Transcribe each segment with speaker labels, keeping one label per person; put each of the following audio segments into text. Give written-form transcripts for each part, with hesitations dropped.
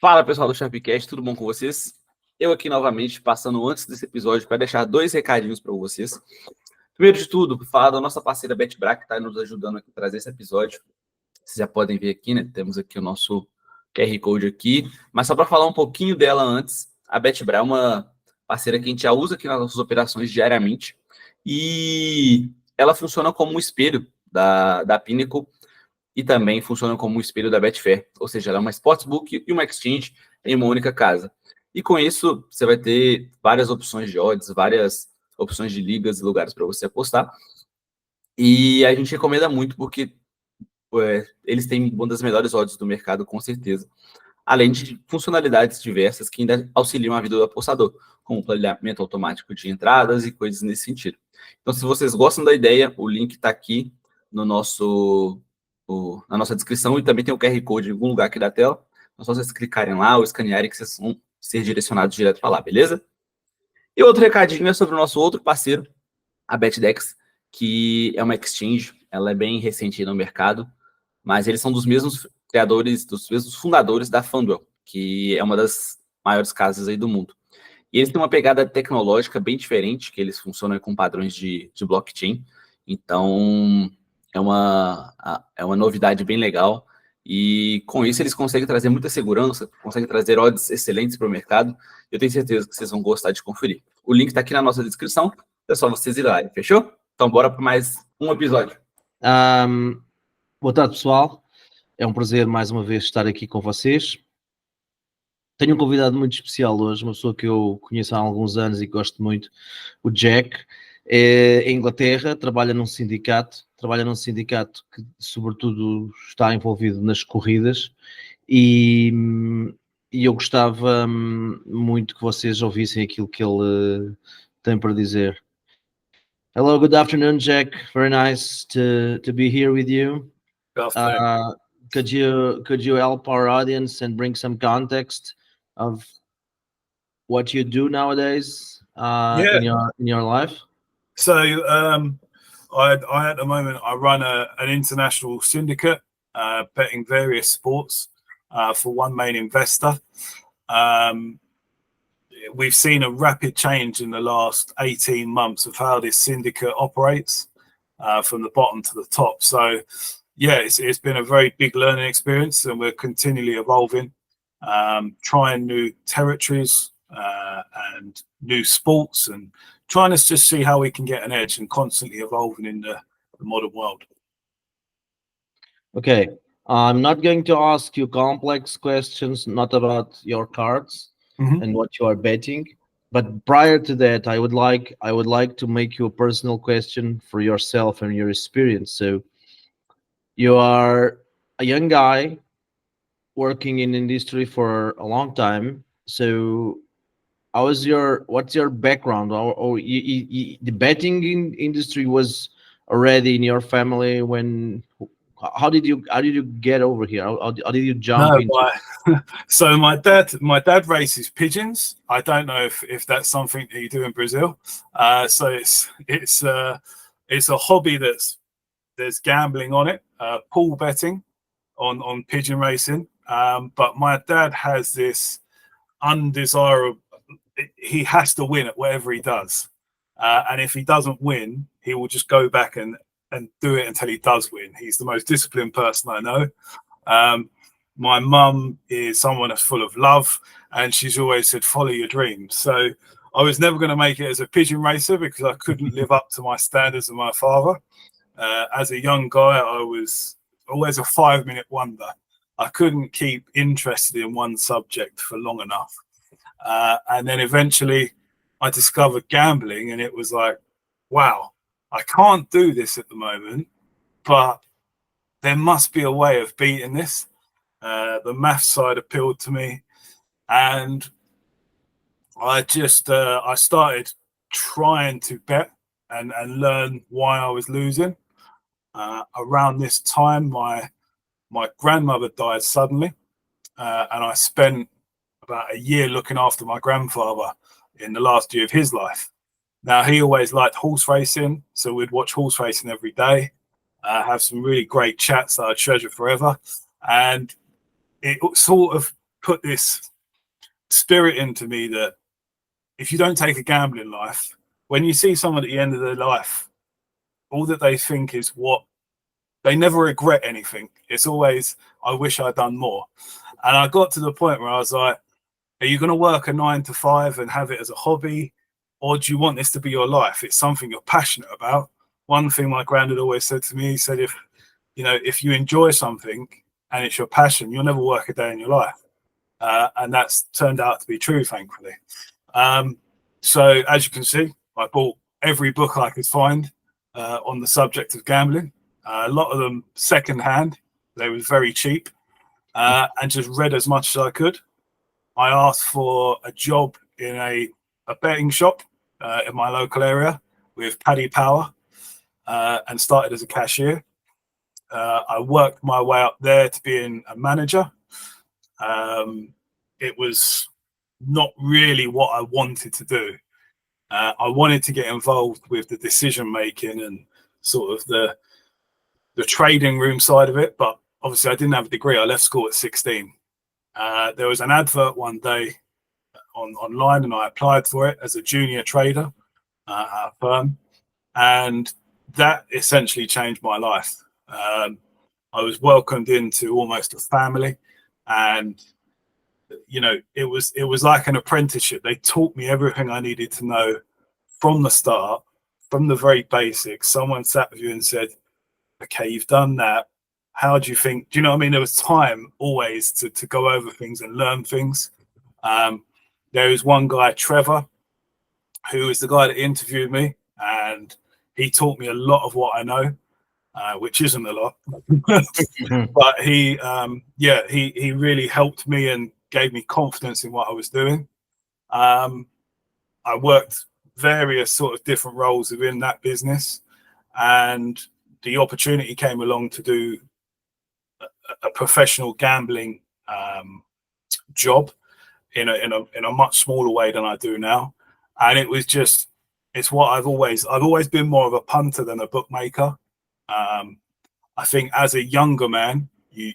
Speaker 1: Fala pessoal do SharpCast, tudo bom com vocês? Eu aqui novamente passando antes desse episódio para deixar 2 recadinhos para vocês. Primeiro de tudo, falar da nossa parceira BetBra, que está nos ajudando aqui a trazer esse episódio. Vocês já podem ver aqui, né? Temos aqui o nosso QR Code aqui. Mas só para falar um pouquinho dela antes, a BetBra é uma parceira que a gente já usa aqui nas nossas operações diariamente. E ela funciona como um espelho da Pinnacle e também funciona como um espelho da Betfair. Ou seja, ela é uma sportsbook e uma exchange em uma única casa. E com isso, você vai ter várias opções de odds, várias opções de ligas e lugares para você apostar. E a gente recomenda muito porque eles têm uma das melhores odds do mercado, com certeza. Além de funcionalidades diversas que ainda auxiliam a vida do apostador, como planejamento automático de entradas e coisas nesse sentido. Então, se vocês gostam da ideia, o link está aqui no na nossa descrição e também tem o QR Code em algum lugar aqui da tela. É só vocês clicarem lá ou escanearem que vocês vão ser direcionados direto para lá, beleza? E outro recadinho é sobre o nosso outro parceiro, a BetDex, que é uma exchange, ela é bem recente no mercado, mas eles são dos mesmos criadores, dos mesmos fundadores da FanDuel, que é uma das maiores casas aí do mundo. E eles têm uma pegada tecnológica bem diferente, que eles funcionam com padrões de blockchain. Então, é uma novidade bem legal. E com isso eles conseguem trazer muita segurança, conseguem trazer odds excelentes para o mercado. Eu tenho certeza que vocês vão gostar de conferir. O link está aqui na nossa descrição, é só vocês irem lá, fechou? Então bora para mais um episódio.
Speaker 2: Boa tarde, pessoal. É um prazer mais uma vez estar aqui com vocês. Tenho um convidado muito especial hoje, uma pessoa que eu conheço há alguns anos e gosto muito, o Jack. É em Inglaterra, trabalha num sindicato que sobretudo está envolvido nas corridas e eu gostava muito que vocês ouvissem aquilo que ele tem para dizer. Hello, good afternoon, Jack. Very nice to be here with you. Could you help our audience and bring some context of what you do nowadays in your life?
Speaker 3: So I at the moment I run an international syndicate betting various sports for one main investor. We've seen a rapid change in the last 18 months of how this syndicate operates from the bottom to the top. So yeah, it's been a very big learning experience, and we're continually evolving, trying new territories and new sports, and trying to just see how we can get an edge and constantly evolving in the modern world.
Speaker 2: Okay, I'm not going to ask you complex questions, not about your cards and what you are betting, but prior to that, I would like to make you a personal question for yourself and your experience. So you are a young guy working in industry for a long time. So what's your background? Or the betting industry was already in your family when? How did you get over here? How did you jump into?
Speaker 3: So my dad races pigeons. I don't know if that's something that you do in Brazil. So it's a hobby there's gambling on it, pool betting on pigeon racing. But my dad has this undesirable. He has to win at whatever he does, and if he doesn't win, he will just go back and do it until he does win. He's the most disciplined person I know. My mum is someone that's full of love, and she's always said, follow your dreams. So I was never going to make it as a pigeon racer because I couldn't live up to my standards of my father. As a young guy, I was always a 5-minute wonder. I couldn't keep interested in one subject for long enough. And then eventually I discovered gambling, and it was like, wow, I can't do this at the moment, but there must be a way of beating this. The math side appealed to me, and I started trying to bet and learn why I was losing. Around this time, my grandmother died suddenly, and I spent about a year looking after my grandfather in the last year of his life. Now, he always liked horse racing, so we'd watch horse racing every day, have some really great chats that I treasure forever. And it sort of put this spirit into me that if you don't take a gamble in life, when you see someone at the end of their life, all that they think is what they never regret anything. It's always, I wish I'd done more. And I got to the point where I was like, are you going to work a 9 to 5 and have it as a hobby? Or do you want this to be your life? It's something you're passionate about. One thing my granddad always said to me, he said, if you enjoy something and it's your passion, you'll never work a day in your life. And that's turned out to be true, thankfully. So as you can see, I bought every book I could find on the subject of gambling. A lot of them secondhand. They were very cheap, and just read as much as I could. I asked for a job in a betting shop in my local area with Paddy Power, and started as a cashier. I worked my way up there to being a manager. It was not really what I wanted to do. I wanted to get involved with the decision making and sort of the trading room side of it, but obviously I didn't have a degree. I left school at 16. There was an advert one day online, and I applied for it as a junior trader at a firm, and that essentially changed my life. I was welcomed into almost a family, and it was like an apprenticeship. They taught me everything I needed to know from the start, from the very basics. Someone sat with you and said, okay, you've done that. How do you think? Do you know what I mean? There was time always to go over things and learn things. There was one guy, Trevor, who was the guy that interviewed me, and he taught me a lot of what I know, which isn't a lot. But he really helped me and gave me confidence in what I was doing. I worked various sort of different roles within that business, and the opportunity came along to do a professional gambling job in a much smaller way than I do now. And it was just, it's what I've always been more of a punter than a bookmaker. I think as a younger man, you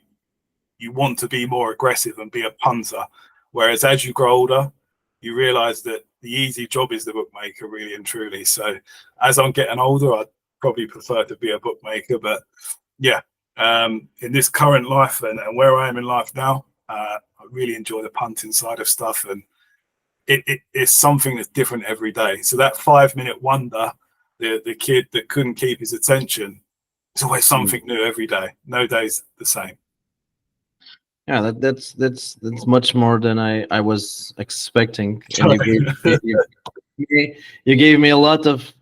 Speaker 3: want to be more aggressive and be a punter, whereas as you grow older, you realize that the easy job is the bookmaker, really and truly. So as I'm getting older, I'd probably prefer to be a bookmaker. But yeah, in this current life and where I am in life now, I really enjoy the punting side of stuff, and it's something that's different every day. So that 5-minute wonder, the kid that couldn't keep his attention, it's always something new every day. No day's the same.
Speaker 2: Yeah, that's much more than I was expecting. And you gave me a lot of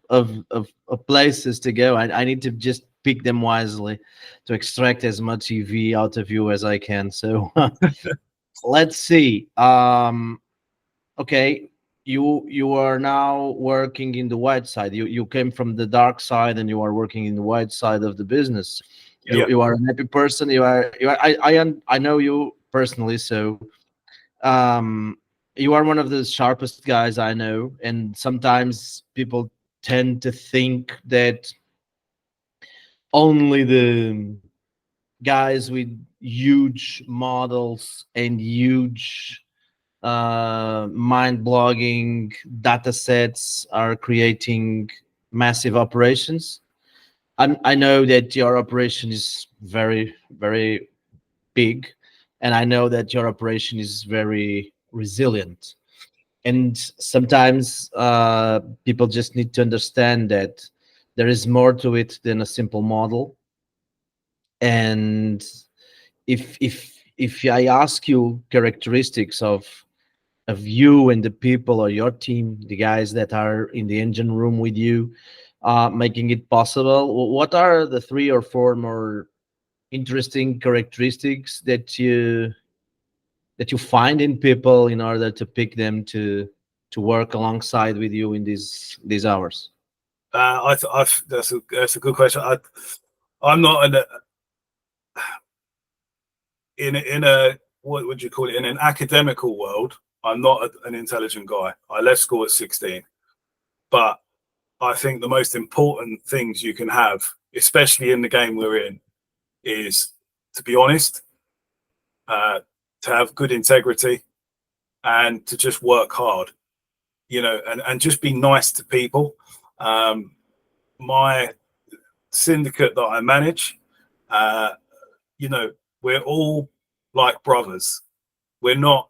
Speaker 2: places to go. I need to just pick them wisely to extract as much EV out of you as I can. So let's see. Okay, you are now working in the white side. You came from the dark side, and you are working in the white side of the business. You are an happy person. I know you personally, so you are one of the sharpest guys I know. And sometimes people tend to think that only the guys with huge models and huge mind-blogging data sets are creating massive operations. I know that your operation is very, very big, and I know that your operation is very resilient. And sometimes people just need to understand that there is more to it than a simple model. And if I ask you characteristics of you and the people or your team, the guys that are in the engine room with you, making it possible, what are the 3 or 4 more interesting characteristics that you find in people in order to pick them to work alongside with you in these hours?
Speaker 3: That's a good question. I'm not in a what would you call it, in an academical world. I'm not an intelligent guy. I left school at 16, but I think the most important things you can have, especially in the game we're in, is to be honest, to to have good integrity, and to just work hard, you know, and just be nice to people. My syndicate that I manage, you know, we're all like brothers. We're not,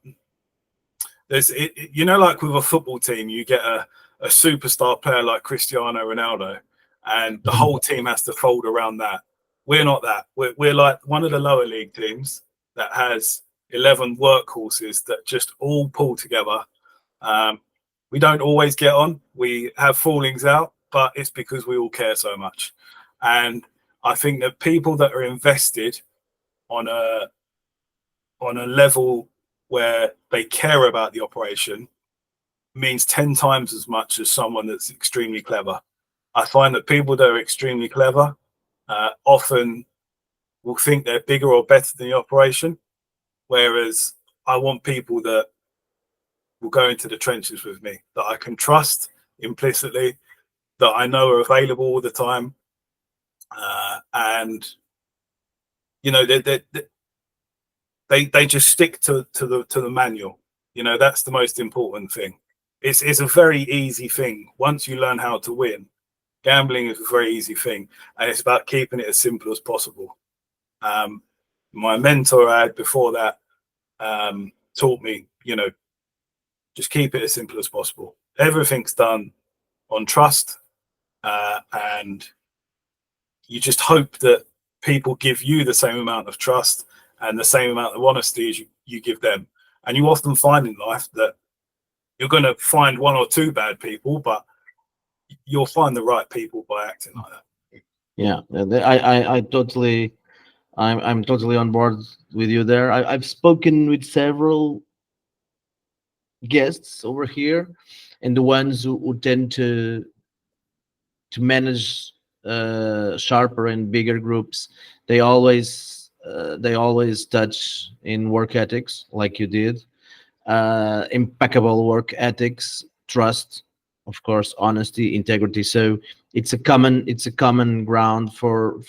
Speaker 3: you know, like with a football team, you get a superstar player like Cristiano Ronaldo, and the whole team has to fold around that. We're not that. We're like one of the lower league teams that has 11 workhorses that just all pull together. We don't always get on. We have fallings out, but it's because we all care so much. And I think that people that are invested on a level where they care about the operation means 10 times as much as someone that's extremely clever. I find that people that are extremely clever often will think they're bigger or better than the operation, whereas I want people that will go into the trenches with me, that I can trust implicitly, that I know are available all the time, and you know, they just stick to the manual. You know, that's the most important thing. It's a very easy thing once you learn how to win. Gambling is a very easy thing, and it's about keeping it as simple as possible. My mentor I had before that taught me, you know, just keep it as simple as possible. Everything's done on trust, and you just hope that people give you the same amount of trust and the same amount of honesty as you give them. And you often find in life that you're going to find one or two bad people, but you'll find the right people by acting like that.
Speaker 2: Yeah, I'm totally on board with you there. I've spoken with several guests over here, and the ones who tend to manage sharper and bigger groups, they always touch in work ethics, like you did, impeccable work ethics, trust, of course, honesty, integrity. So it's a common ground for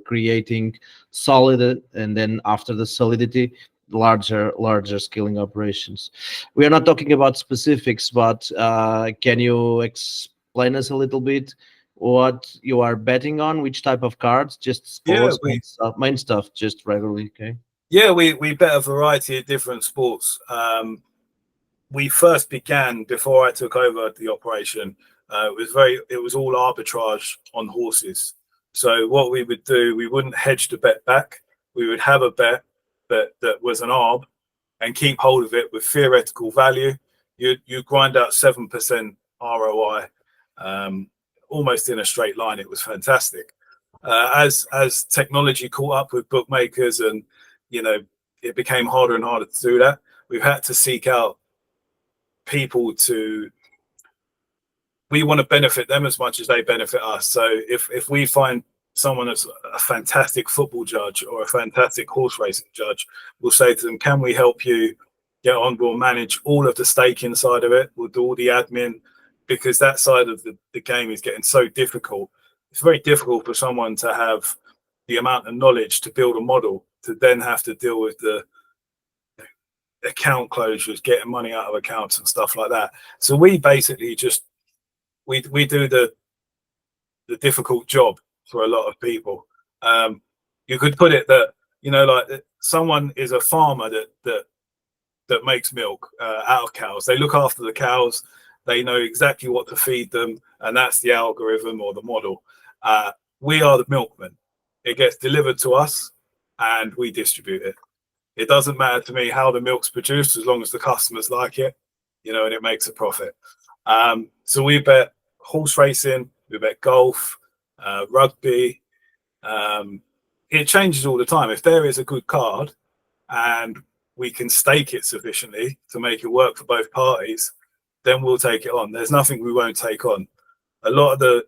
Speaker 2: creating solid, and then after the solidity, larger scaling operations. We are not talking about specifics, but can you explain us a little bit what you are betting on, which type of cards? Just sports, main stuff, just regularly. Okay.
Speaker 3: Yeah, we bet a variety of different sports. We first began, before I took over the operation, it was all arbitrage on horses. So what we would do, we wouldn't hedge the bet back. We would have a bet that was an arb and keep hold of it with theoretical value. You grind out 7% ROI, almost in a straight line. It was fantastic. As technology caught up with bookmakers, and you know, it became harder and harder to do that, we've had to seek out people we want to benefit them as much as they benefit us. So if we find someone that's a fantastic football judge or a fantastic horse racing judge, we'll say to them, can we help you get on? We'll manage all of the staking side of it. We'll do all the admin, because that side of the game is getting so difficult. It's very difficult for someone to have the amount of knowledge to build a model, to then have to deal with the account closures, getting money out of accounts and stuff like that. So we basically just we do the difficult job for a lot of people. You could put it that, you know, like someone is a farmer that makes milk out of cows. They look after the cows. They know exactly what to feed them, and that's the algorithm or the model. We are the milkmen. It gets delivered to us, and we distribute it. It doesn't matter to me how the milk's produced, as long as the customers like it, you know, and it makes a profit. So we bet horse racing, we bet golf, rugby. It changes all the time. If there is a good card and we can stake it sufficiently to make it work for both parties, then we'll take it on. There's nothing we won't take on. A lot of the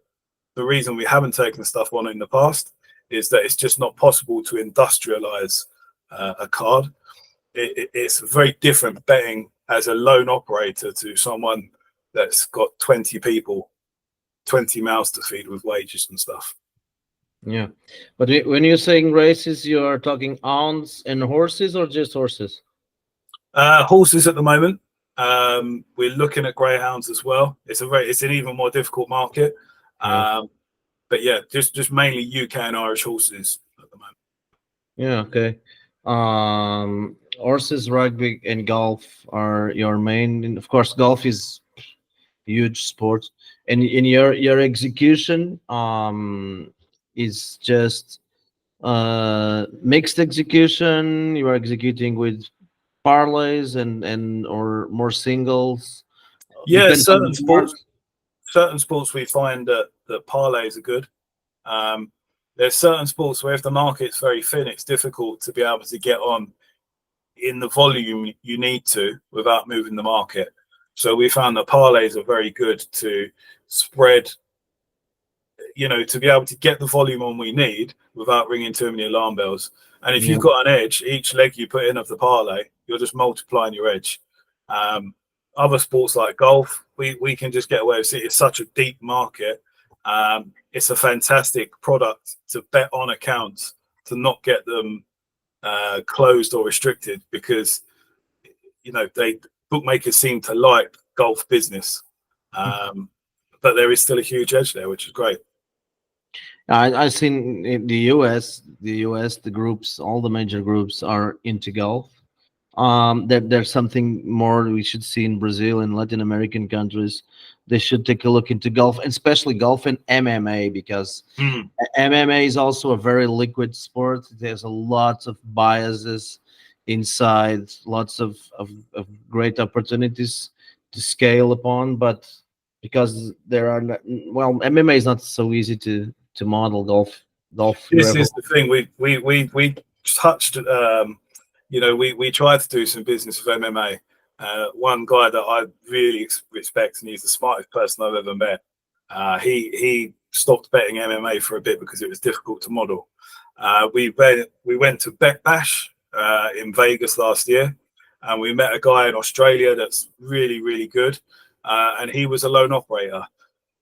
Speaker 3: reason we haven't taken stuff on in the past is that it's just not possible to industrialize a card. It's very different betting as a lone operator to someone that's got 20 people, 20 mouths to feed with wages and stuff.
Speaker 2: Yeah, but when you're saying races, you are talking hounds and horses, or just horses?
Speaker 3: Horses at the moment. We're looking at greyhounds as well. It's an even more difficult market.
Speaker 2: Yeah.
Speaker 3: But yeah, just mainly UK and Irish horses at the moment.
Speaker 2: Yeah, okay. Horses, rugby, and golf are your main. And of course, golf is huge sport, and in your execution, is just mixed execution. You are executing with parlays and or more singles.
Speaker 3: Yeah,
Speaker 2: Depends on the sport.
Speaker 3: certain sports we find that parlays are good. There's certain sports where if the market's very thin, it's difficult to be able to get on in the volume you need to without moving the market. So we found that parlays are very good to spread, to be able to get the volume on we need without ringing too many alarm bells. And if
Speaker 2: Yeah.
Speaker 3: you've got an edge, each leg you put in of the parlay, you're just multiplying your edge. Other sports like golf, we can just get away with it. It's such a deep market. It's a fantastic product to bet on accounts, to not get them closed or restricted, because bookmakers seem to like golf business, but there is still a huge edge there, which is great.
Speaker 2: I've seen in the US, the groups, all the major groups are into golf. There's something more we should see in Brazil and Latin American countries. They should take a look into golf, especially golf and MMA, because MMA is also a very liquid sport. There's a lot of biases inside, lots of great opportunities to scale upon, but because there are MMA is not so easy to model. Golf.
Speaker 3: This is the thing. We touched. We tried to do some business with MMA. One guy that I really respect, and he's the smartest person I've ever met. He stopped betting MMA for a bit because it was difficult to model. We went to Bet Bash in Vegas last year, and we met a guy in Australia that's really, really good, and he was a lone operator.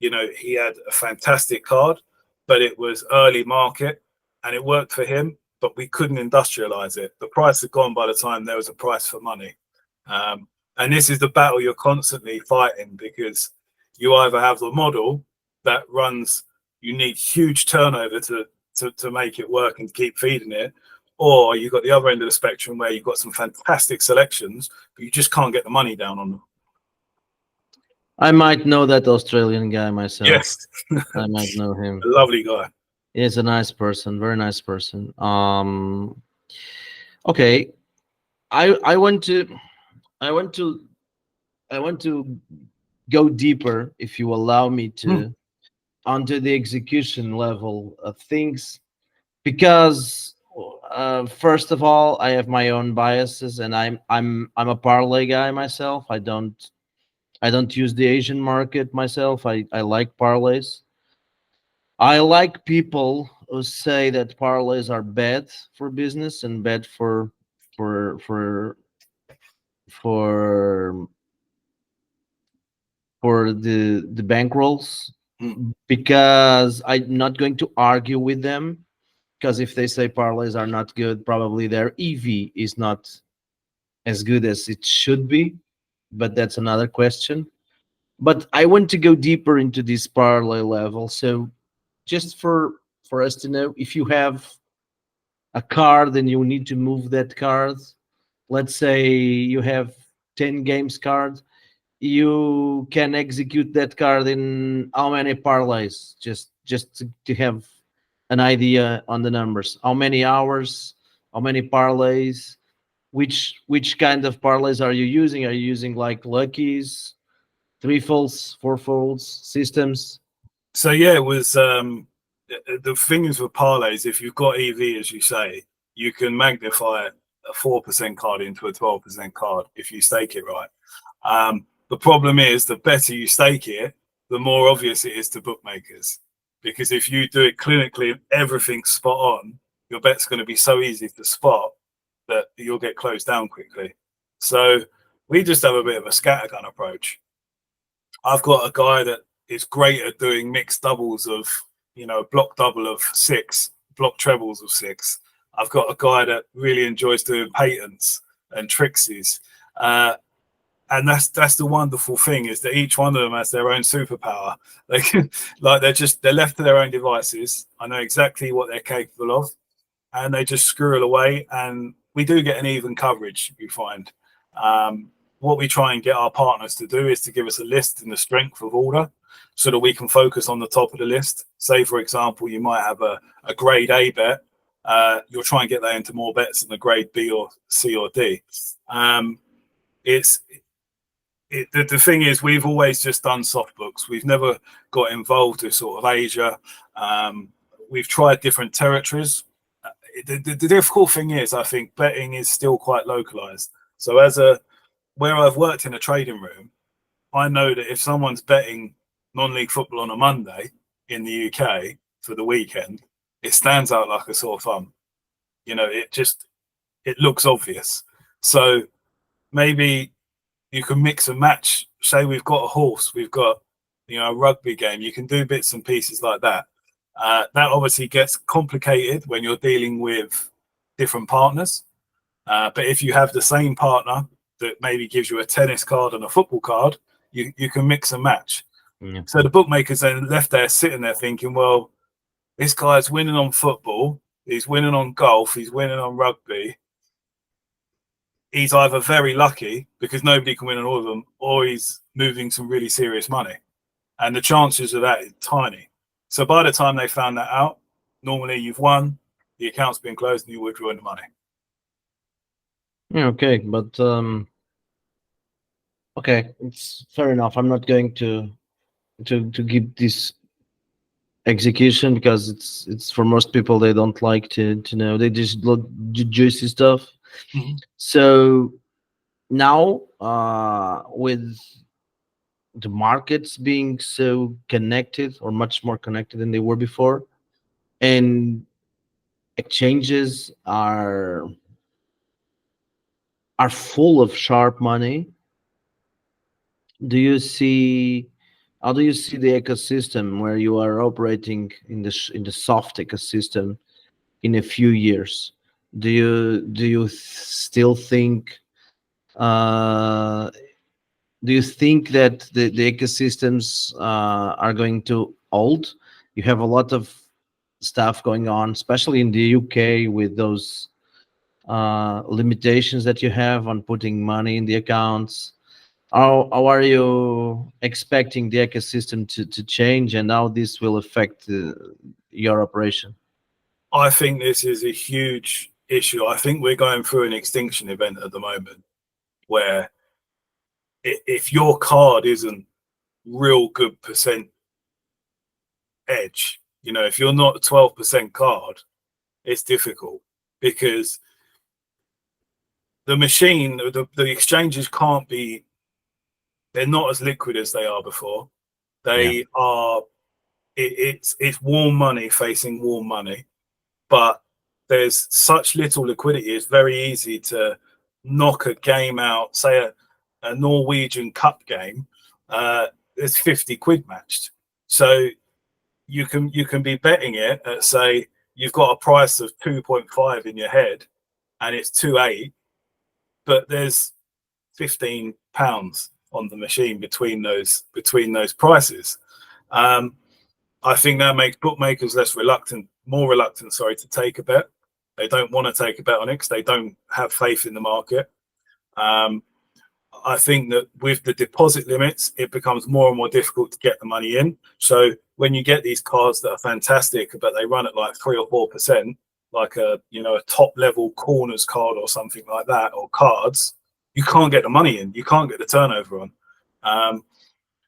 Speaker 3: He had a fantastic card, but it was early market, and it worked for him, but we couldn't industrialize it. The price had gone by the time there was a price for money. And this is the battle you're constantly fighting, because you either have the model that runs, you need huge turnover to make it work and keep feeding it, or you've got the other end of the spectrum where you've got some fantastic selections, but you just can't get the money down on them.
Speaker 2: I might know that Australian guy myself.
Speaker 3: Yes.
Speaker 2: I might know him.
Speaker 3: A lovely guy.
Speaker 2: He's a nice person, very nice person. Okay, I want to go deeper, if you allow me to, onto the execution level of things, because first of all, I have my own biases, and I'm a parlay guy myself. I don't use the Asian market myself. I like parlays. I like people who say that parlays are bad for business and bad for the bankrolls, because I'm not going to argue with them, because if they say parlays are not good, probably their EV is not as good as it should be, but that's another question. But I want to go deeper into this parlay level. So just for us to know, if you have a card and you need to move that card, let's say you have 10 games card, you can execute that card in how many parlays? Just to have an idea on the numbers. How many hours? How many parlays? Which kind of parlays are you using? Are you using like luckies, three folds, four folds systems?
Speaker 3: So yeah, it was the thing is with parlays, if you've got EV, as you say, you can magnify a 4% card into a 12% card if you stake it right. The problem is, the better you stake it, the more obvious it is to bookmakers, because if you do it clinically and everything's spot on, your bet's going to be so easy to spot that you'll get closed down quickly. So we just have a bit of a scattergun approach. I've got a guy that is great at doing mixed doubles of a block double of 6, block trebles of 6. I've got a guy that really enjoys doing patents and tricksies. And that's the wonderful thing, is that each one of them has their own superpower. They can, they're left to their own devices. I know exactly what they're capable of, and they just squirrel away. And we do get an even coverage, you find. What we try and get our partners to do is to give us a list in the strength of order, so that we can focus on the top of the list. Say, for example, you might have a grade A bet. You'll try and get that into more bets than a grade B or C or D. The thing is, we've always just done soft books. We've never got involved with sort of Asia. We've tried different territories. The difficult thing is, I think betting is still quite localized. So where I've worked in a trading room, I know that if someone's betting non-league football on a Monday in the UK for the weekend, it stands out like a sore thumb. It looks obvious. So maybe you can mix and match. Say we've got a horse, we've got a rugby game. You can do bits and pieces like that. That obviously gets complicated when you're dealing with different partners. But if you have the same partner that maybe gives you a tennis card and a football card, you can mix and match. Yeah. So the bookmakers then left there sitting there thinking, well, this guy's winning on football, he's winning on golf, he's winning on rugby. He's either very lucky because nobody can win on all of them, or he's moving some really serious money. And the chances of that is tiny. So by the time they found that out, normally you've won, the account's been closed, and you withdraw the money.
Speaker 2: Yeah, okay, but okay, it's fair enough. I'm not going to give this execution, because it's for most people, they don't like to know. They just love juicy stuff. Mm-hmm. So now, with the markets being so connected, or much more connected than they were before, and exchanges are full of sharp money, how do you see the ecosystem where you are operating in the soft ecosystem in a few years? Do you still think that the ecosystems are going to hold? You have a lot of stuff going on, especially in the UK, with those limitations that you have on putting money in the accounts. How are you expecting the ecosystem to change, and how this will affect your operation?
Speaker 3: I think this is a huge issue. I think we're going through an extinction event at the moment, where if your card isn't real good percent edge, if you're not a 12% card, it's difficult, because the machine, the exchanges can't be, they're not as liquid as they are before. They are, it's warm money facing warm money, but there's such little liquidity. It's very easy to knock a game out, say a Norwegian Cup game. There's 50 quid matched. So you can be betting it at, say, you've got a price of 2.5 in your head and it's 2.8, but there's £15 on the machine between those prices. I think that makes bookmakers more reluctant, to take a bet. They don't want to take a bet on it because they don't have faith in the market. I think that with the deposit limits, it becomes more and more difficult to get the money in. So when you get these cards that are fantastic, but they run at like 3 or 4%, like a top level corners card or something like that, or cards, you can't get the money in. You can't get the turnover on.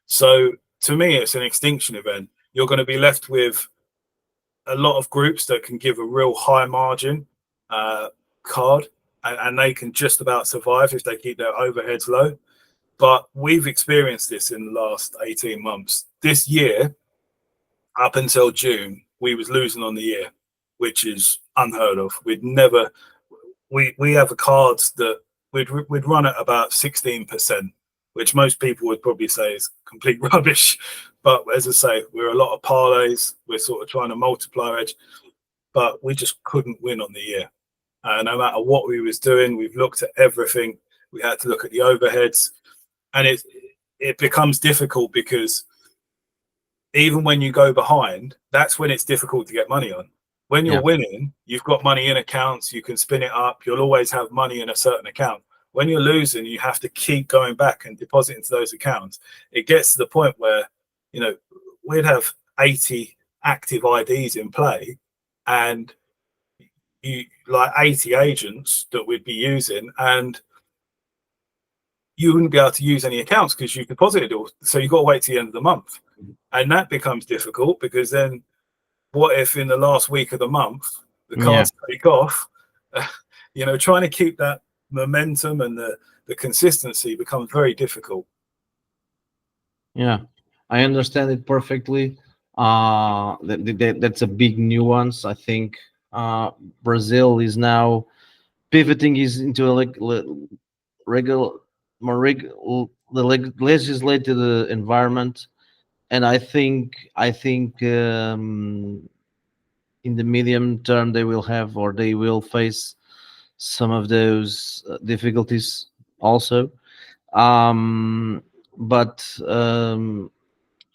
Speaker 3: So to me, it's an extinction event. You're going to be left with a lot of groups that can give a real high margin card, and they can just about survive if they keep their overheads low. But we've experienced this in the last 18 months. This year, up until June, we was losing on the year, which is unheard of. We have cards that we'd run at about 16%. which most people would probably say is complete rubbish. But as I say, we're a lot of parlays. We're sort of trying to multiply our edge, but we just couldn't win on the year. No matter what we was doing, we've looked at everything. We had to look at the overheads, and it becomes difficult because even when you go behind, that's when it's difficult to get money on. When you're winning, you've got money in accounts, you can spin it up, you'll always have money in a certain account. When you're losing, you have to keep going back and deposit into those accounts. It gets to the point where, you know, we'd have 80 active IDs in play, and you like 80 agents that we'd be using, and you wouldn't be able to use any accounts because you've deposited all. So you've got to wait till the end of the month. And that becomes difficult because then what if in the last week of the month, the cards take off? You know, trying to keep that momentum and the consistency becomes very difficult.
Speaker 2: Yeah, I understand it perfectly. That's a big nuance. I think Brazil is now pivoting into a legislated environment, and I think in the medium term they will face some of those difficulties also. But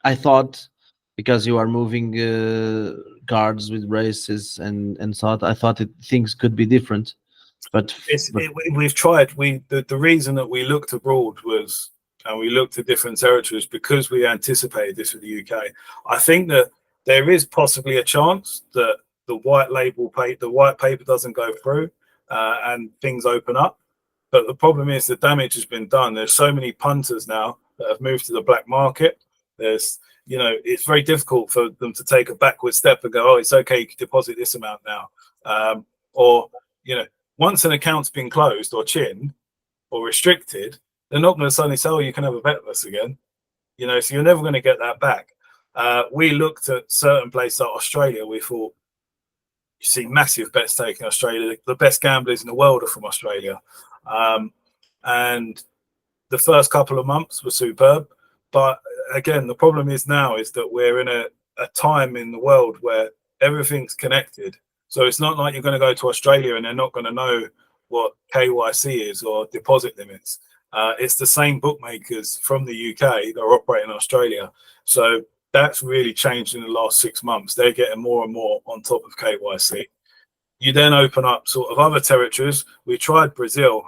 Speaker 2: I thought, because you are moving cards with races and thought, I thought things could be different. But
Speaker 3: we've tried. The reason that we looked abroad was, and we looked at different territories because we anticipated this with the UK. I think that there is possibly a chance that the white paper doesn't go through and things open up. But the problem is the damage has been done. There's so many punters now that have moved to the black market. There's, you know, it's very difficult for them to take a backward step and go, oh, it's okay, you can deposit this amount now. Or, you know, once an account's been closed or chinned or restricted, they're not going to suddenly say, oh, you can have a bet with us again. You know, so you're never going to get that back. We looked at certain places like Australia. We thought, you see massive bets taken in Australia. The best gamblers in the world are from Australia. And the first couple of months were superb. But again, the problem is now is that we're in a time in the world where everything's connected. So it's not like you're going to go to Australia and they're not going to know what KYC is or deposit limits. It's the same bookmakers from the UK that are operating in Australia. So that's really changed in the last 6 months. They're getting more and more on top of KYC. You then open up sort of other territories. We tried Brazil.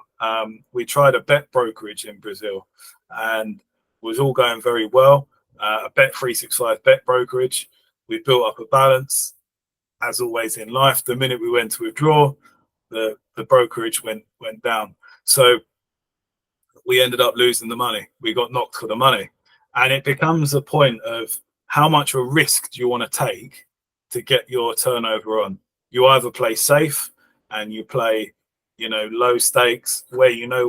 Speaker 3: We tried a bet brokerage in Brazil, and it was all going very well. A Bet365 bet brokerage. We built up a balance. As always in life, the minute we went to withdraw, the brokerage went down. So we ended up losing the money. We got knocked for the money. And it becomes a point of how much of a risk do you want to take to get your turnover on? You either play safe and you play, you know, low stakes where you know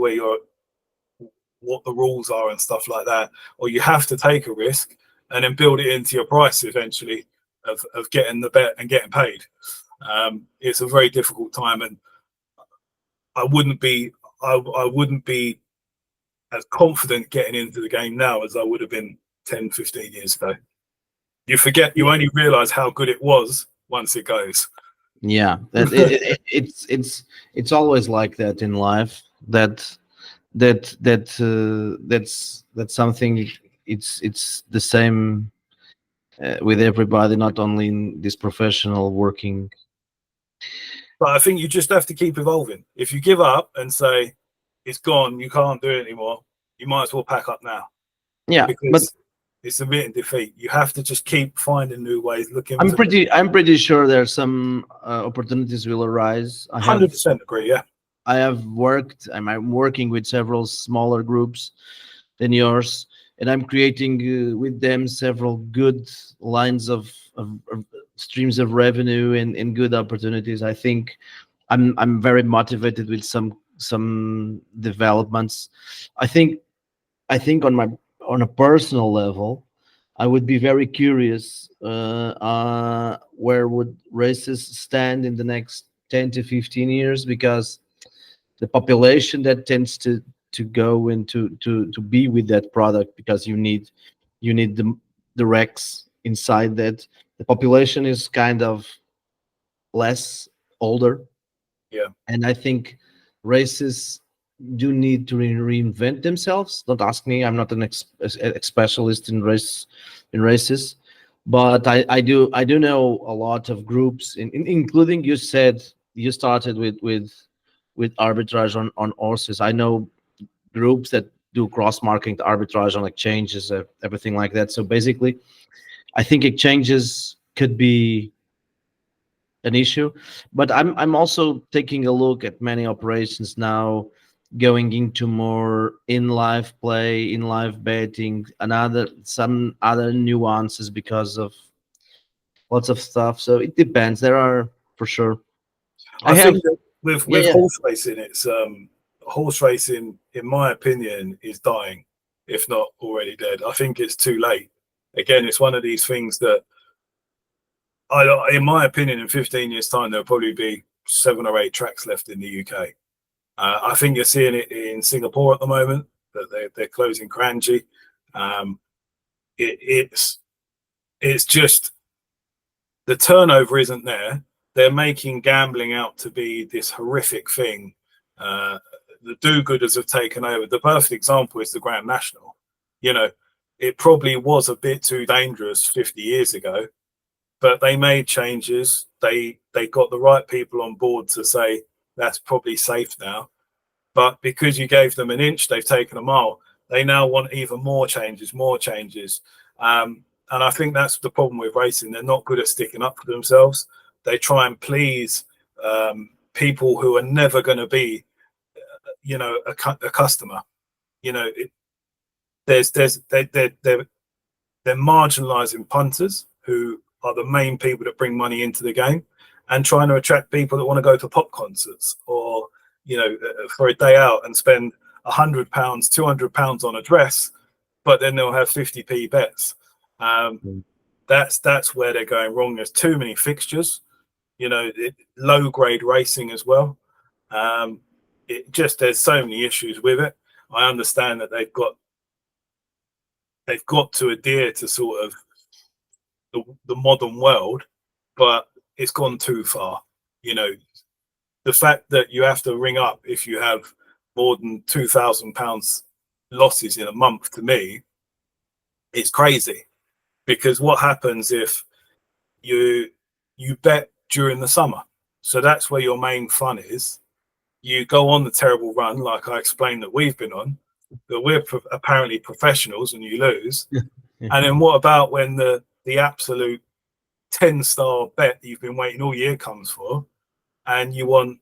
Speaker 3: what the rules are and stuff like that, or you have to take a risk and then build it into your price eventually of getting the bet and getting paid. It's a very difficult time, and I wouldn't be as confident getting into the game now as I would have been 10, 15 years ago. You only realize how good it was once it goes.
Speaker 2: Yeah, it's always like that in life. That's something. It's the same with everybody, not only in this professional working.
Speaker 3: But I think you just have to keep evolving. If you give up and say it's gone, you can't do it anymore, you might as well pack up now.
Speaker 2: Yeah,
Speaker 3: because it's admitting defeat. You have to just keep finding new ways.
Speaker 2: I'm pretty sure there are some opportunities will arise.
Speaker 3: 100% agree. Yeah,
Speaker 2: I'm working with several smaller groups than yours, and I'm creating with them several good lines of streams of revenue and good opportunities. I think I'm very motivated with some developments. I think on a personal level, I would be very curious where would races stand in the next 10 to 15 years, because the population that tends to to go and to be with that product, because you need the wrecks inside that. The population is kind of less older, and I think races do need to reinvent themselves. Don't ask me, I'm not a specialist in races, but I do know a lot of groups, including, you said you started with arbitrage on horses. I know groups that do cross marketing to arbitrage on exchanges, everything like that. So basically, I think exchanges could be an issue, but I'm also taking a look at many operations now going into more in live play, in live betting, and some other nuances because of lots of stuff. So it depends. There are, for sure.
Speaker 3: I think that with horse racing, it's horse racing, in my opinion, is dying, if not already dead. I think it's too late. Again, it's one of these things that, in my opinion, in 15 years' time, there'll probably be 7 or 8 tracks left in the UK. I think you're seeing it in Singapore at the moment, that they're closing Kranji. It's just the turnover isn't there. They're making gambling out to be this horrific thing. The do-gooders have taken over. The perfect example is the Grand National. You know, it probably was a bit too dangerous 50 years ago, but they made changes. They got the right people on board to say that's probably safe now. But because you gave them an inch, they've taken a mile. They now want even more changes. And I think that's the problem with racing. They're not good at sticking up for themselves. They try and please people who are never going to be, a customer. They're marginalizing punters, who are the main people that bring money into the game, and trying to attract people that want to go to pop concerts or, for a day out and spend £100, £200 on a dress, but then they'll have 50p bets. That's where they're going wrong. There's too many fixtures, low grade racing as well. There's so many issues with it. I understand that they've got to adhere to sort of the modern world, but it's gone too far. The fact that you have to ring up if you have more than £2,000 losses in a month, to me, it's crazy. Because what happens if you bet during the summer? So that's where your main fun is. You go on the terrible run, like I explained that we've been on, that we're apparently professionals, and you lose. And then what about when the absolute 10-star bet that you've been waiting all year comes for, and you want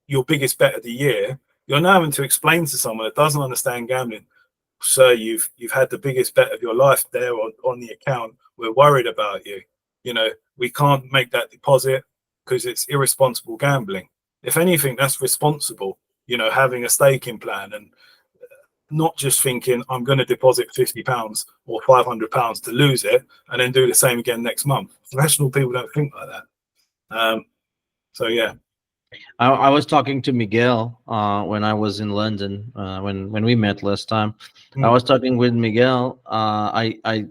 Speaker 3: your biggest bet of the year? You're now having to explain to someone that doesn't understand gambling, sir, you've had the biggest bet of your life there on the account. We're worried about you. We can't make that deposit because it's irresponsible gambling. If anything, that's responsible, having a staking plan and not just thinking I'm going to deposit £50 or £500 to lose it and then do the same again next month. Professional people don't think like that. So yeah.
Speaker 2: I was talking to Miguel when I was in London when we met last time. I was talking with Miguel. I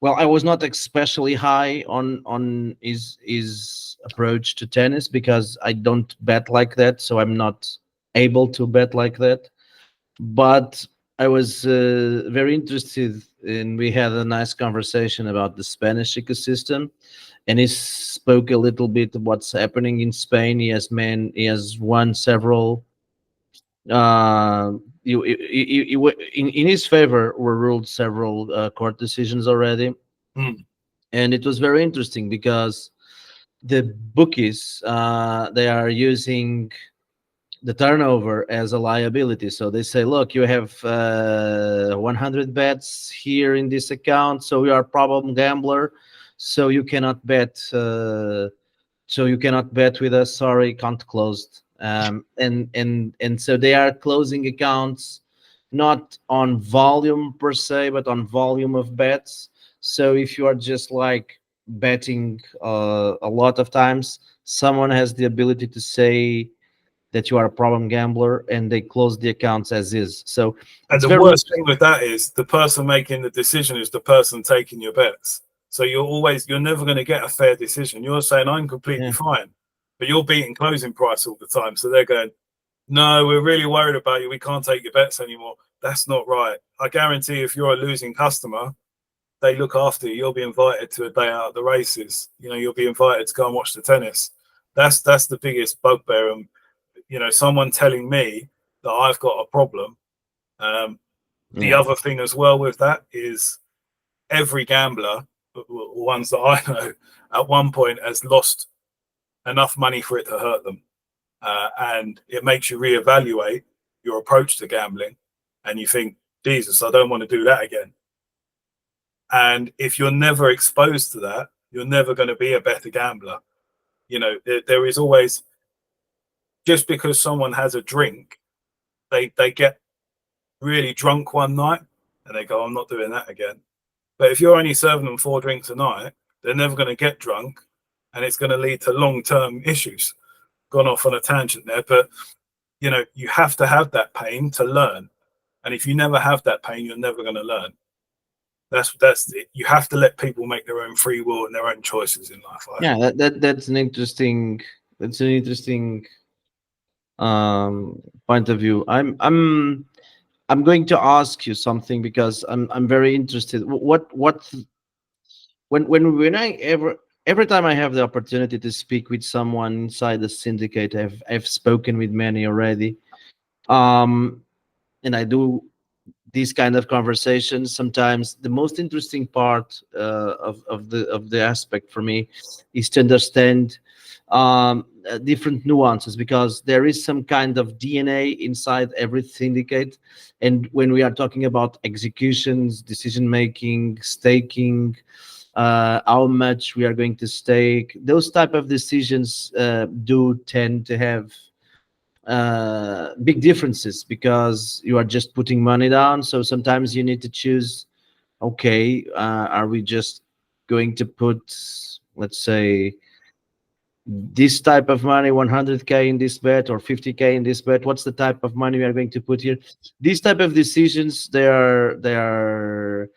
Speaker 2: was not especially high on his approach to tennis because I don't bet like that, so I'm not able to bet like that. But I was very interested, and we had a nice conversation about the Spanish ecosystem. And he spoke a little bit of what's happening in Spain. He has won several. In his favor were ruled several court decisions already, and it was very interesting because the bookies they are using the turnover as a liability. So they say, look, you have 100 bets here in this account, so you are a problem gambler. So you cannot bet. So you cannot bet with us. Sorry, account closed. And so they are closing accounts not on volume per se, but on volume of bets. So if you are just like betting a lot of times, someone has the ability to say that you are a problem gambler, and they close the accounts as is. So,
Speaker 3: and the worst thing with that is the person making the decision is the person taking your bets. So you're never going to get a fair decision. You're saying I'm completely fine, but you're beating closing price all the time. So they're going, no, we're really worried about you. We can't take your bets anymore. That's not right. I guarantee if you're a losing customer, they look after you. You'll be invited to a day out at the races. You know, you'll be invited to go and watch the tennis. That's the biggest bugbear. And, you know, someone telling me that I've got a problem. The other thing as well with that is every gambler, ones that I know, at one point has lost enough money for it to hurt them. And it makes you reevaluate your approach to gambling. And you think, Jesus, I don't want to do that again. And if you're never exposed to that, you're never going to be a better gambler. You know, there is always, just because someone has a drink, they get really drunk one night and they go, I'm not doing that again. But if you're only serving them 4 drinks a night, they're never going to get drunk, and it's going to lead to long-term issues. Gone off on a tangent there, but you know, you have to have that pain to learn. And if you never have that pain, you're never going to learn. That's it. You have to let people make their own free will and their own choices in life.
Speaker 2: Yeah, that's an interesting point of view. I'm going to ask you something because I'm very interested. When every time I have the opportunity to speak with someone inside the syndicate, I've spoken with many already, and I do these kind of conversations. Sometimes the most interesting part of the aspect for me is to understand different nuances, because there is some kind of DNA inside every syndicate. And when we are talking about executions, decision making, staking, how much we are going to stake, those type of decisions do tend to have big differences, because you are just putting money down. So sometimes you need to choose, okay, are we just going to put, let's say, this type of money, 100k in this bet or 50k in this bet? What's the type of money we are going to put here? These type of decisions, they are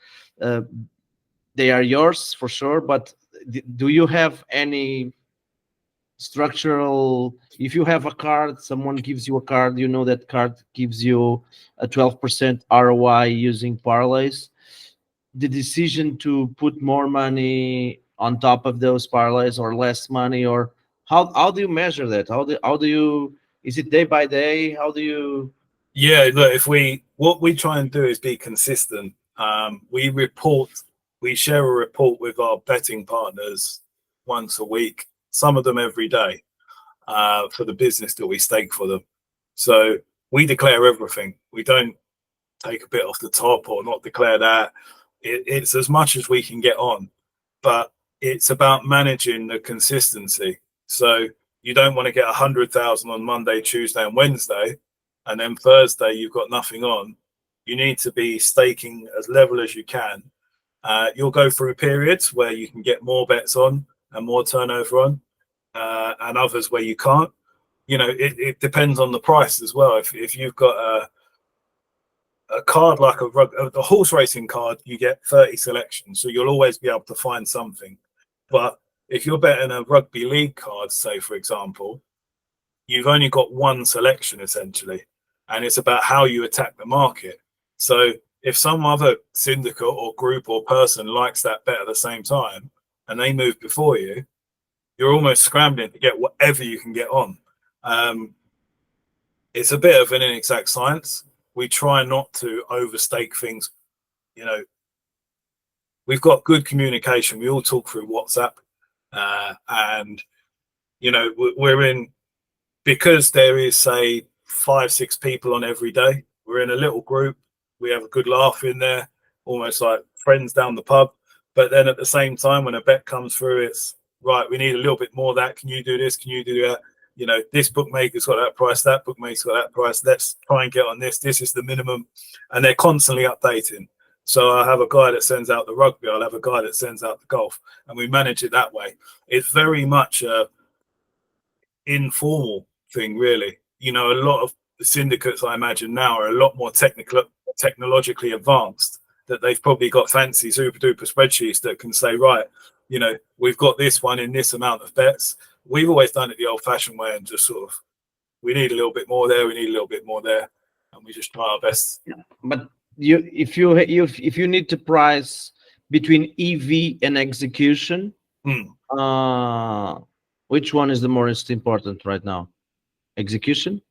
Speaker 2: yours for sure. But do you have any structural, if you have a card, someone gives you a card, you know that card gives you a 12% ROI using parlays, the decision to put more money on top of those parlays or less money, or how do you measure that? How do you, is it day by day? How do you?
Speaker 3: Yeah, look, what we try and do is be consistent. We share a report with our betting partners once a week, some of them every day, for the business that we stake for them. So we declare everything. We don't take a bit off the top or not declare that. It's as much as we can get on, but it's about managing the consistency. So you don't want to get 100,000 on Monday, Tuesday, and Wednesday, and then Thursday you've got nothing on. You need to be staking as level as you can. You'll go through periods where you can get more bets on and more turnover on, and others where you can't. You know, it depends on the price as well. If you've got a card like a horse racing card, you get 30 selections, so you'll always be able to find something. But if you're betting a rugby league card, say for example, you've only got one selection essentially, and it's about how you attack the market. So if some other syndicate or group or person likes that bet at the same time and they move before you, you're almost scrambling to get whatever you can get on. It's a bit of an inexact science. We try not to overstake things. You know, we've got good communication. We all talk through WhatsApp, and you know, we're in, because there is, say, 5-6 people on every day. We're in a little group. We have a good laugh in there, almost like friends down the pub. But then at the same time, when a bet comes through, it's right, we need a little bit more of that. Can you do this? Can you do that? You know, this bookmaker's got that price, that bookmaker's got that price. Let's try and get on this. This is the minimum. And they're constantly updating. So I have a guy that sends out the rugby. I'll have a guy that sends out the golf. And we manage it that way. It's very much a informal thing, really. you know, a lot of the syndicates I imagine now are a lot more technologically advanced, that they've probably got fancy super duper spreadsheets that can say, right, you know, we've got this one in this amount of bets. We've always done it the old fashioned way and just sort of, we need a little bit more there, we need a little bit more there, and we just try our best.
Speaker 2: But if you need to price between EV and execution, which one is the most important right now? Execution?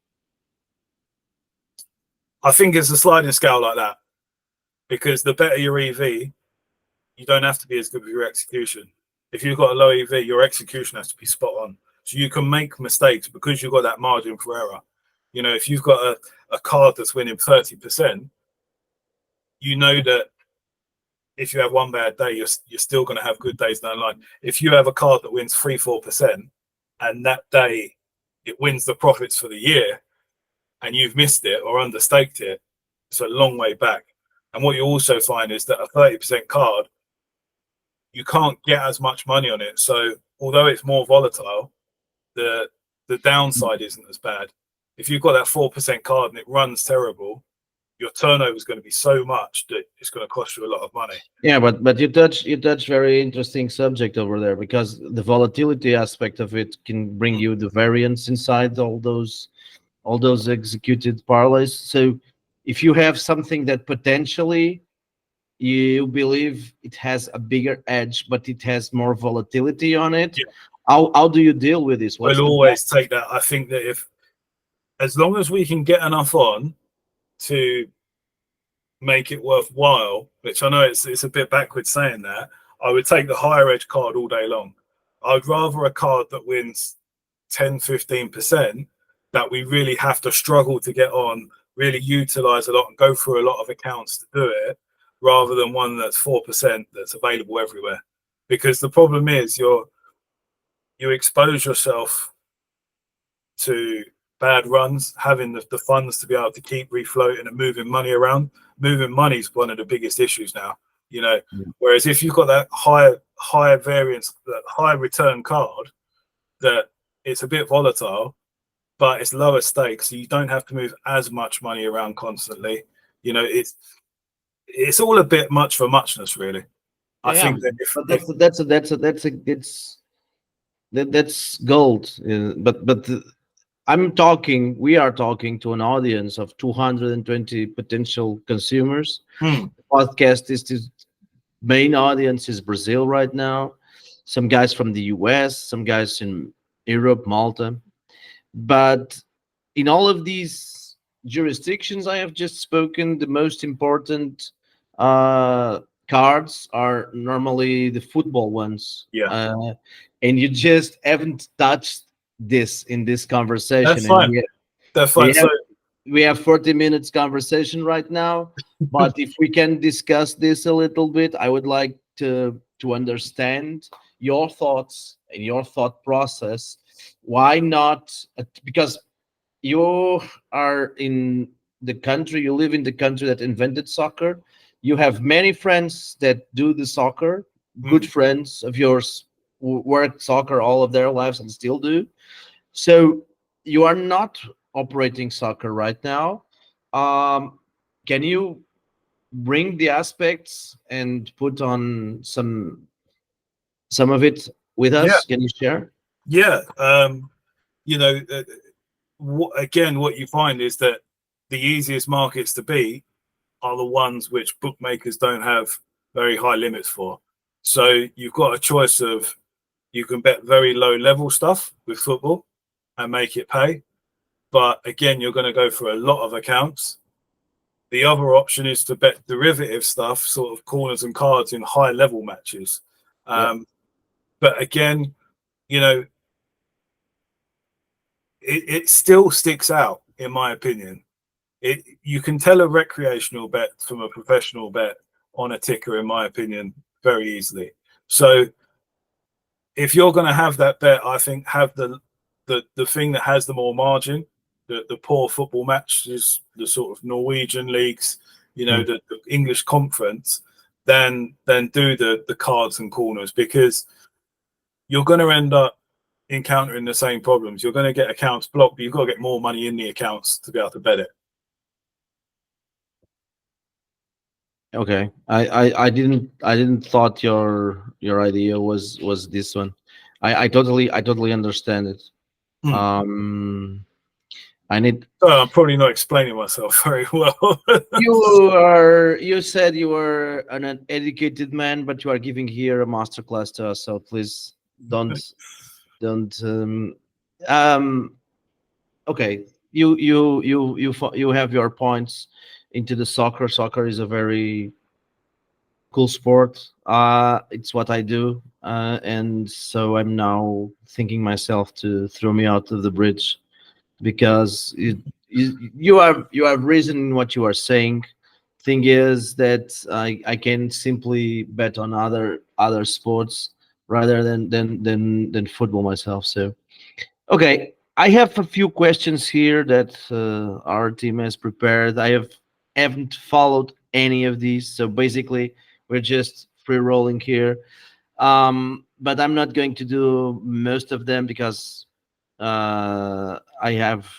Speaker 3: I think it's a sliding scale like that, because the better your EV, you don't have to be as good with your execution. If you've got a low EV, your execution has to be spot on. So you can make mistakes because you've got that margin for error. You know, if you've got a card that's winning 30%, you know that if you have one bad day, you're still going to have good days down the line. If you have a card that wins 3-4%, and that day it wins the profits for the year, and you've missed it or understaked it, it's a long way back. And what you also find is that a 30% card, you can't get as much money on it. So although it's more volatile, the downside isn't as bad. If you've got that 4% card and it runs terrible, your turnover is going to be so much that it's going to cost you a lot of money.
Speaker 2: Yeah, but you touch very interesting subject over there, because the volatility aspect of it can bring you the variance inside all those executed parlays. So if you have something that potentially you believe it has a bigger edge, but it has more volatility on it, how do you deal with this?
Speaker 3: We'll always take that. I think that as long as we can get enough on to make it worthwhile, which I know it's a bit backwards saying that, I would take the higher edge card all day long. I'd rather a card that wins 10-15% that we really have to struggle to get on, really utilize a lot and go through a lot of accounts to do it, rather than one that's 4% that's available everywhere. Because the problem is you expose yourself to bad runs, having the funds to be able to keep refloating and moving money around. Moving money is one of the biggest issues now, you know. Whereas if you've got that higher variance, that high return card, that it's a bit volatile, but it's lower stakes, so you don't have to move as much money around constantly. You know, it's all a bit much for muchness, really. I think that
Speaker 2: that's gold. But we are talking to an audience of 220 potential consumers. The podcast is the main audience is Brazil right now. Some guys from the US, some guys in Europe, Malta. But in all of these jurisdictions I have just spoken, the most important cards are normally the football ones. And you just haven't touched this in this conversation.
Speaker 3: That's fine. That's fine.
Speaker 2: We have 40 minutes conversation right now, but if we can discuss this a little bit, I would like to understand your thoughts and your thought process. Why not? Because you are in the country, you live in the country that invented soccer. You have many friends that do the soccer, good friends of yours who work soccer all of their lives and still do. So you are not operating soccer right now. Can you bring the aspects and put on some of it with us?
Speaker 3: Yeah.
Speaker 2: Can you share?
Speaker 3: Yeah. You know, again, what you find is that the easiest markets to beat are the ones which bookmakers don't have very high limits for. So you've got a choice of, you can bet very low level stuff with football and make it pay. But again, you're going to go for a lot of accounts. The other option is to bet derivative stuff, sort of corners and cards in high level matches. But again, you know, it still sticks out, in my opinion. You can tell a recreational bet from a professional bet on a ticker, in my opinion, very easily. So if you're going to have that bet, I think have the thing that has the more margin, the poor football matches, the sort of Norwegian leagues, you know, the English conference, then do the cards and corners, because you're going to end up encountering the same problems. You're going to get accounts blocked, but you've got to get more money in the accounts to be able to bet it.
Speaker 2: Okay, I didn't thought your idea was this one. I totally understand it. I need.
Speaker 3: I'm probably not explaining myself very well.
Speaker 2: You said you were an educated man, but you are giving here a masterclass to us. So please don't. Okay, you have your points into the soccer. Soccer is a very cool sport. It's what I do, and so I'm now thinking myself to throw me out of the bridge, because you have reason in what you are saying. Thing is that I can simply bet on other sports rather than football myself. So okay, I have a few questions here that our team has prepared. Haven't followed any of these, so basically we're just free rolling here. But I'm not going to do most of them because I have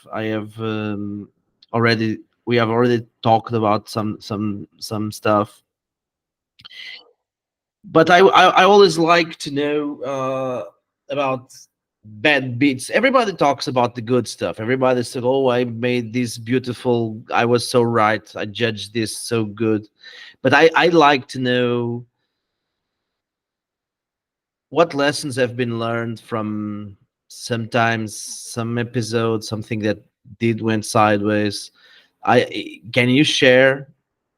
Speaker 2: already we have already talked about some stuff. But I always like to know about bad beats. Everybody talks about the good stuff. Everybody said, "Oh, I made this beautiful. I was so right. I judged this so good." But I like to know what lessons have been learned from sometimes some episode, something that did went sideways. Can you share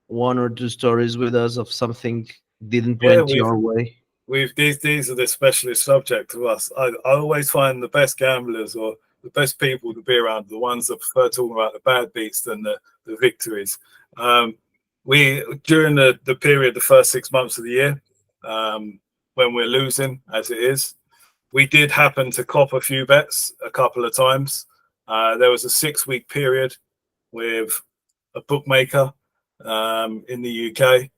Speaker 2: one or two stories with us of something didn't went your way?
Speaker 3: These are the specialist subject to us. I always find the best gamblers or the best people to be around, the ones that prefer talking about the bad beats than the victories. We during the period, the first 6 months of the year, when we're losing as it is, we did happen to cop a few bets a couple of times. There was a 6-week period with a bookmaker in the UK.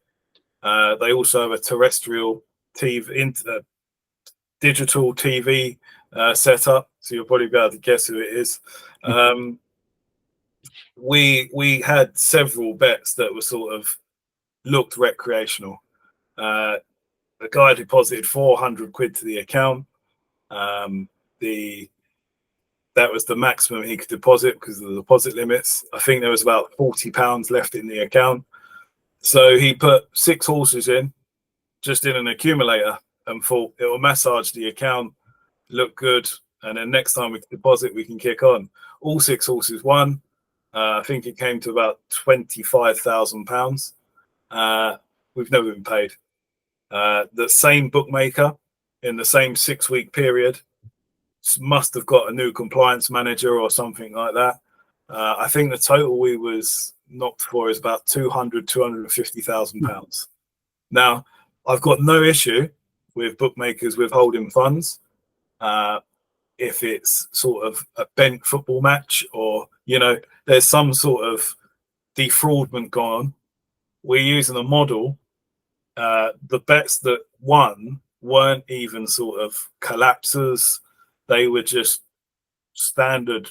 Speaker 3: They also have a terrestrial TV, digital TV setup, so you'll probably be able to guess who it is. We had several bets that were sort of looked recreational. The guy deposited 400 quid to the account. That was the maximum he could deposit because of the deposit limits. I think there was about £40 left in the account. So he put 6 horses in, just in an accumulator, and thought it will massage the account, look good, and then next time we deposit, we can kick on. All 6 horses won. I think it came to about £25,000. We've never been paid. The same bookmaker in the same 6-week period must have got a new compliance manager or something like that. I think the total we was knocked for is about £250,000. Now, I've got no issue with bookmakers withholding funds if it's sort of a bent football match or, there's some sort of defraudment gone on. We're using a model. The bets that won weren't even sort of collapses. They were just standard,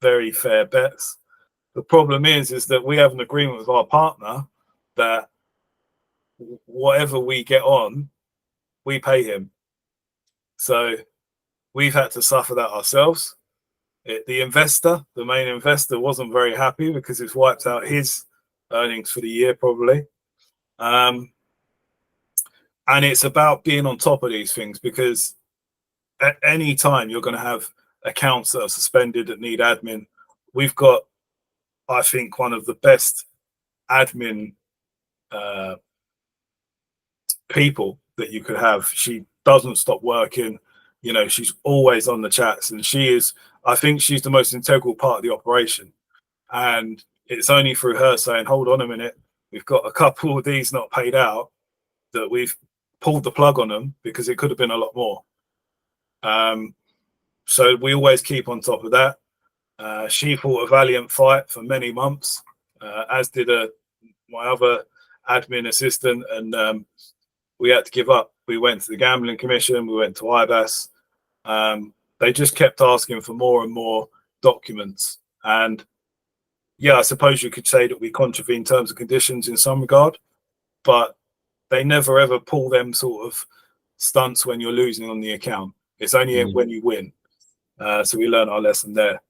Speaker 3: very fair bets. The problem is that we have an agreement with our partner that whatever we get on, we pay him. So we've had to suffer that ourselves. The investor, the main investor, wasn't very happy because it's wiped out his earnings for the year probably. And it's about being on top of these things, because at any time you're going to have accounts that are suspended that need admin. We've got, I think, one of the best admin people that you could have. She doesn't stop working. She's always on the chats, and I think she's the most integral part of the operation. And it's only through her saying, hold on a minute, we've got a couple of these not paid out, that we've pulled the plug on them, because it could have been a lot more. So we always keep on top of that. She fought a valiant fight for many months, as did my other admin assistant, and we had to give up. We went to the Gambling Commission, we went to IBAS. they just kept asking for more and more documents. And yeah, I suppose you could say that we contravene terms and conditions in some regard, but they never ever pull them sort of stunts when you're losing on the account. It's only when you win. So we learned our lesson there.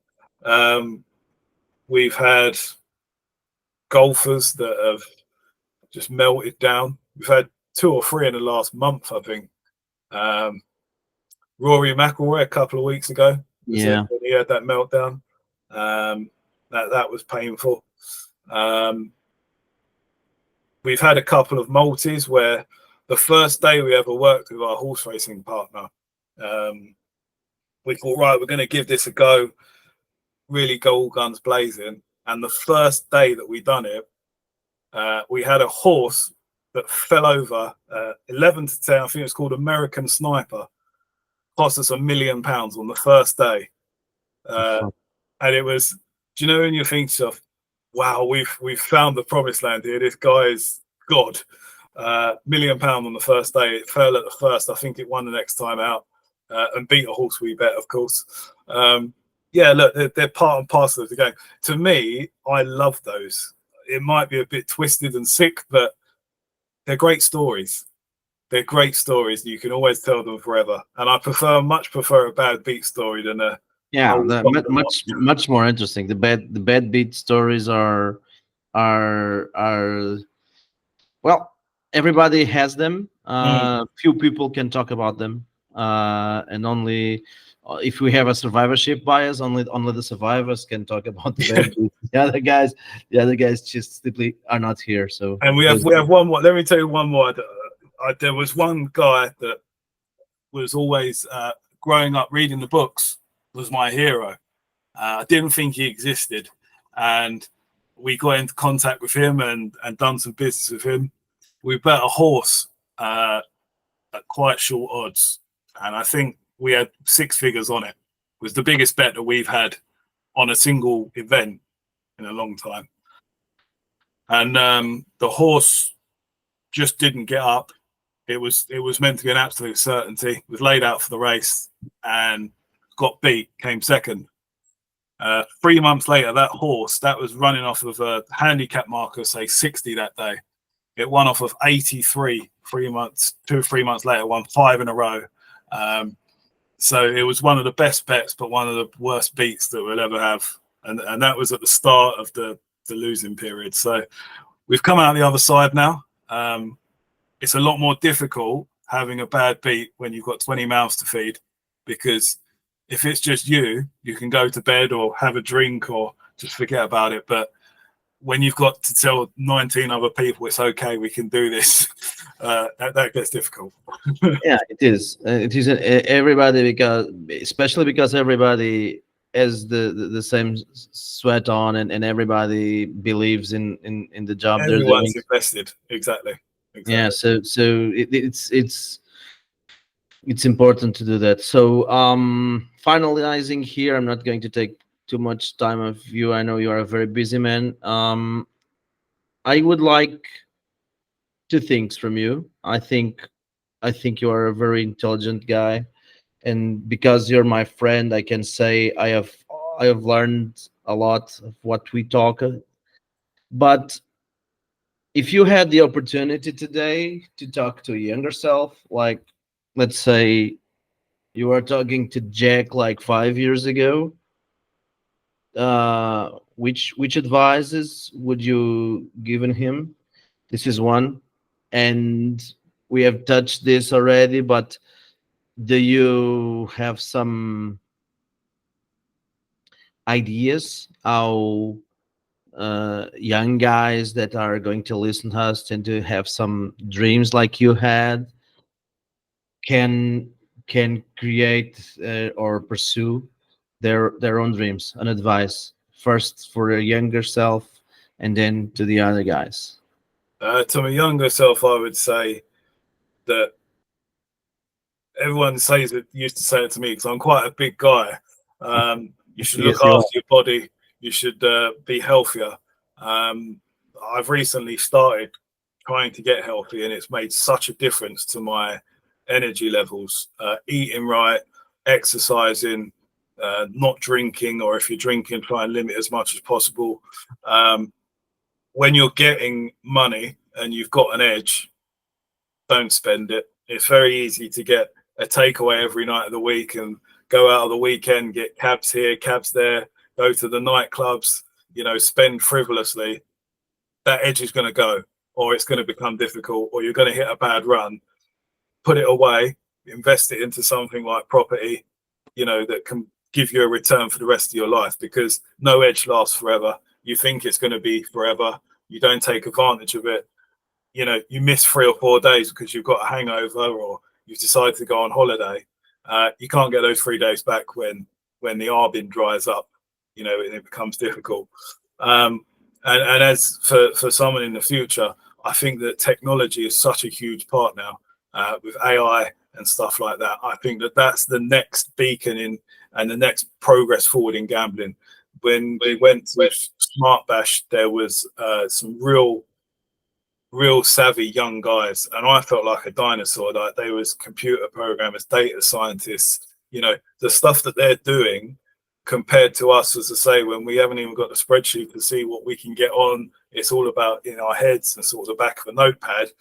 Speaker 3: We've had golfers that have just melted down. We've had 2 or 3 in the last month, I think. Rory McIlroy a couple of weeks ago.
Speaker 2: Yeah,
Speaker 3: when he had that meltdown. That was painful. We've had a couple of multis where the first day we ever worked with our horse racing partner, we thought, right, we're going to give this a go, really go all guns blazing. And the first day that we done it, we had a horse that fell over 11 to 10. I think it's called American Sniper. Cost us £1 million on the first day. And it was, do you know, when you think to yourself, wow, we've found the promised land here. This guy is God. £1 million on the first day. It fell at the first. I think it won the next time out and beat a horse we bet, of course. Yeah, look, they're part and parcel of the game. To me, I love those. It might be a bit twisted and sick, but they're great stories. They're great stories. You can always tell them forever. And I much prefer a bad beat story than a
Speaker 2: much more interesting. The bad beat stories are well, everybody has them. Few people can talk about them, and only if we have a survivorship bias, only the survivors can talk about the bad beat. The other guys just simply are not here. So,
Speaker 3: and we have one more. Let me tell you one more. There was one guy that was always growing up reading the books, was my hero. I didn't think he existed, and we got into contact with him and done some business with him. We bet a horse at quite short odds, and I think we had 6 figures on it. It was the biggest bet that we've had on a single event in a long time. And the horse just didn't get up. It was meant to be an absolute certainty. It was laid out for the race and got beat, came second. 3 months later, that horse that was running off of a handicap marker, say 60 that day, it won off of 83. 3 months, 2 or 3 months later, won 5 in a row. So it was one of the best bets, but one of the worst beats that we'll ever have. And that was at the start of the losing period. So we've come out the other side now. It's a lot more difficult having a bad beat when you've got 20 mouths to feed, because if it's just you can go to bed or have a drink or just forget about it. But when you've got to tell 19 other people it's okay, we can do this, that gets difficult.
Speaker 2: Yeah, it is. It is everybody, especially because everybody has the same sweat on, and everybody believes in the job they're doing.
Speaker 3: Everyone's invested. Exactly.
Speaker 2: Yeah. So it's important to do that. So finalizing here, I'm not going to take too much time of you. I know you are a very busy man. I would like 2 things from you. I think you are a very intelligent guy, and because you're my friend, I can say I have learned a lot of what we talk. But if you had the opportunity today to talk to a younger self, like let's say you were talking to Jack like 5 years ago, which advices would you given him? This is one. And we have touched this already, but do you have some ideas how young guys that are going to listen to us tend to have some dreams like you had can create or pursue their own dreams? An advice first for a younger self and then to the other guys.
Speaker 3: To my younger self, I would say that everyone used to say it to me, because I'm quite a big guy. You should look after your body. You should be healthier. I've recently started trying to get healthy, and it's made such a difference to my energy levels. Eating right, exercising, not drinking, or if you're drinking, try and limit as much as possible. When you're getting money and you've got an edge, don't spend it. It's very easy to get a takeaway every night of the week and go out of the weekend, get cabs here, cabs there, go to the nightclubs, spend frivolously. That edge is going to go, or it's going to become difficult, or you're going to hit a bad run. Put it away, invest it into something like property, that can give you a return for the rest of your life, because no edge lasts forever. You think it's going to be forever. You don't take advantage of it. You miss 3 or 4 days because you've got a hangover or you've decided to go on holiday. You can't get those 3 days back when the arbin dries up, and it becomes difficult. And as for someone in the future, I think that technology is such a huge part now, with AI and stuff like that. I think that that's the next beacon and the next progress forward in gambling. When we went to Smart Bash, there was some real savvy young guys, and I felt like a dinosaur. Like, they was computer programmers, data scientists. The stuff that they're doing compared to us, as I say, when we haven't even got the spreadsheet to see what we can get on. It's all about in our heads and sort of the back of a notepad.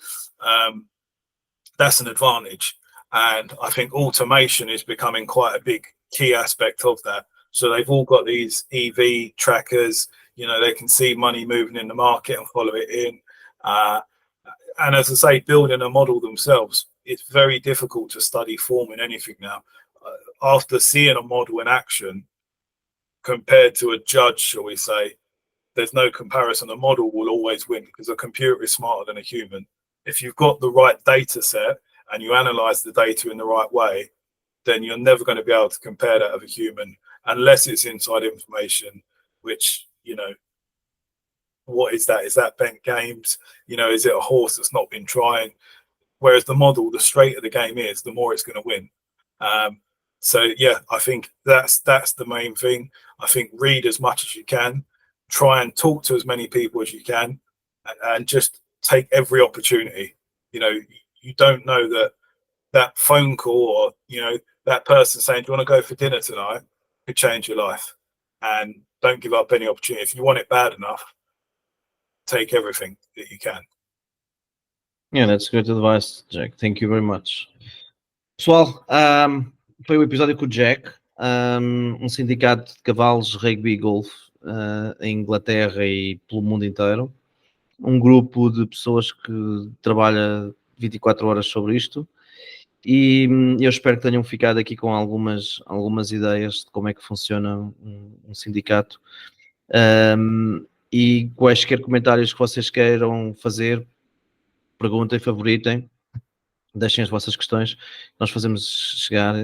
Speaker 3: That's an advantage, and I think automation is becoming quite a big key aspect of that. So they've all got these EV trackers. They can see money moving in the market and follow it in. And as I say, building a model themselves, it's very difficult to study form in anything now. After seeing a model in action, compared to a judge, shall we say, there's no comparison. A model will always win because a computer is smarter than a human. If you've got the right data set and you analyze the data in the right way, then you're never going to be able to compare that of a human, unless it's inside information, which, what is that? Is that bent games? Is it a horse that's not been trying? Whereas the model, the straighter the game is, the more it's going to win. So yeah, I think that's the main thing. I think read as much as you can, try and talk to as many people as you can, and just take every opportunity. You don't know that phone call or that person saying, "Do you want to go for dinner tonight?" could change your life. And don't give up any opportunity. If you want it bad enough, take everything that you can.
Speaker 2: Yeah, that's good advice, Jack. Thank you very much. Pessoal, foi o episódio com o Jack, sindicato de cavalos, rugby e golfe em Inglaterra e pelo mundo inteiro. Um grupo de pessoas que trabalha 24 horas sobre isto. E eu espero que tenham ficado aqui com algumas ideias de como é que funciona um sindicato. E quaisquer comentários que vocês queiram fazer, perguntem, favoritem, deixem as vossas questões, nós fazemos chegar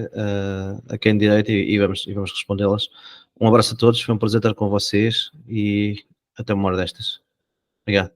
Speaker 2: a quem de direito e vamos respondê-las. Um abraço a todos, foi um prazer estar com vocês e até uma hora destas. Obrigado.